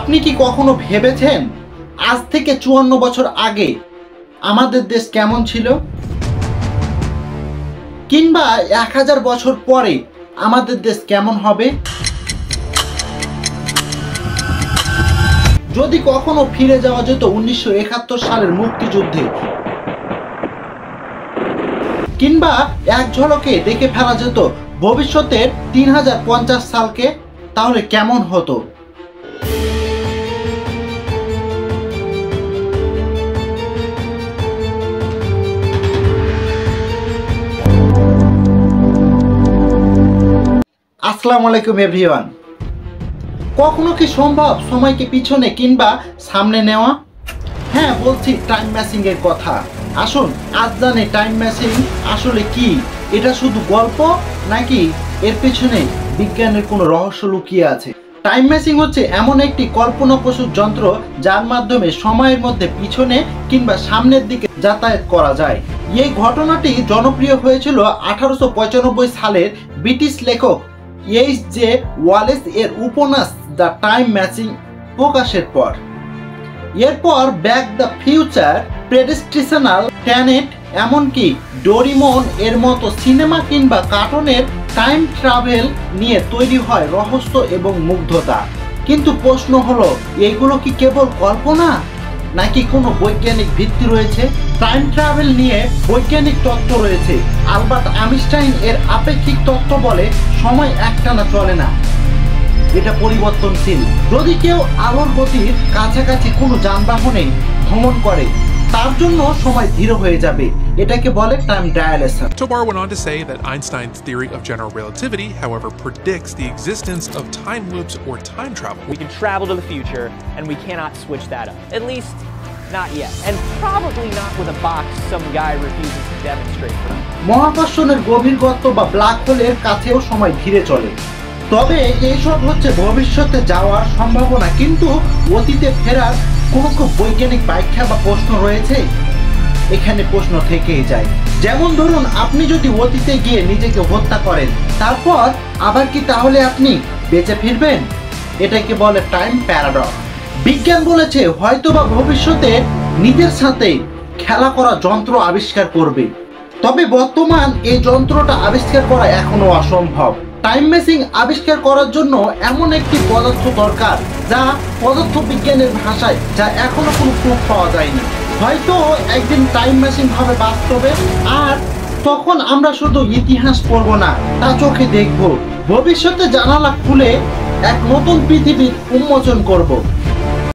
আপনি কি কখনো ভেবেছেন আজ থেকে ৫৪ বছর আগে আমাদের দেশ কেমন ছিল, কিংবা ১০০০ বছর পরে আমাদের দেশ কেমন হবে? যদি কখনো ফিরে যাওয়া যেত ১৯৭১ সালের মুক্তিযুদ্ধে, কিংবা এক ঝলকে দেখে ফেলা যেত ভবিষ্যতের ৩০৫০ সালকে, তাহলে কেমন হতো? আসসালামু আলাইকুম এভরিওয়ান। কখনো কি সম্ভব সময়কে পিছনে কিংবা সামনে নেওয়া? হ্যাঁ, বলছি টাইম মেশিং এর কথা। আসুন আজ জানি টাইম মেশিং আসলে কি। এটা শুধু গল্প নাকি এর পেছনে বিজ্ঞানের কোনো রহস্য লুকিয়ে আছে? টাইম মেশিং হচ্ছে এমন একটি কল্পনাপ্রসূত যন্ত্র যার মাধ্যমে সময়ের মধ্যে পিছনে কিংবা সামনের দিকে যাতায়াত করা যায়। এই ঘটনাটি জনপ্রিয় হয়েছিল 1895 সালের ব্রিটিশ লেখক এইচ.জে. ওয়ালেস এর উপন্যাস দ্য টাইম মেশিং প্রকাশের পর। এরপর ব্যাক দ্য ফিউচার, প্রেডিস্টিশনাল প্ল্যানেট, এমনকি ডোরিমন এর মতো সিনেমা কিংবা কার্টুনের টাইম ট্রাভেল নিয়ে তৈরি হয় রহস্য এবং মুগ্ধতা। কিন্তু প্রশ্ন হলো, এগুলো কি কেবল কল্পনা নাকি কোনো বৈজ্ঞানিক ভিত্তি রয়েছে? টাইম ট্রাভেল নিয়ে বৈজ্ঞানিক তত্ত্ব রয়েছে। আলবার্ট আইনস্টাইন এর আপেক্ষিক তত্ত্ব বলে সময় একটানা চলে না, এটা পরিবর্তনশীল। যদি কেউ আলোর গতির কাছাকাছি কোনো যানবাহনে ভ্রমণ করে, তার জন্য সময় ধীর হয়ে যাবে। এটাকে বলে time dilation. Tobar went on to say that Einstein's theory of general relativity, however, predicts the existence of time loops or time travel. We can travel to the future, and we cannot switch that up. At least, not yet. And probably not with a box some guy refuses to demonstrate for us. মহাকর্ষণের গভীর গর্ত বা black হোলের কাছেও সময় ধীরে চলে। তবে এইসব হচ্ছে ভবিষ্যতে যাওয়ার সম্ভাবনা, কিন্তু অতীতে ফেরার কোনো বৈজ্ঞানিক ব্যাখ্যা বা প্রশ্ন রয়েছে? এখানে প্রশ্ন থেকেই যায়। যেমন ধরুন, আপনি যদি অতীতে গিয়ে নিজেকে হত্যা করেন, তারপর আবার কি তাহলে আপনি বেঁচে ফিরবেন? এটাকে বলে টাইম প্যারাডক্স। বিজ্ঞান বলেছে হয়তোবা ভবিষ্যতে নিজের সাথে খেলা করা যন্ত্র আবিষ্কার করবে, তবে বর্তমান এই যন্ত্রটা আবিষ্কার করা এখনো অসম্ভব। টাইম মেশিং আবিষ্কার করার জন্য এমন একটি পদার্থ দরকার যা পদার্থবিজ্ঞানের ভাষায় যা এখনো কোনো প্রুফ পাওয়া যায়নি। হয়তো একদিন টাইম মেশিং হবে বাস্তবে, আর তখন আমরা শুধু ইতিহাস পড়ব না, তা চোখে দেখব। ভবিষ্যতে জানালা খুলে এক নতুন পৃথিবীর উন্মোচন করব।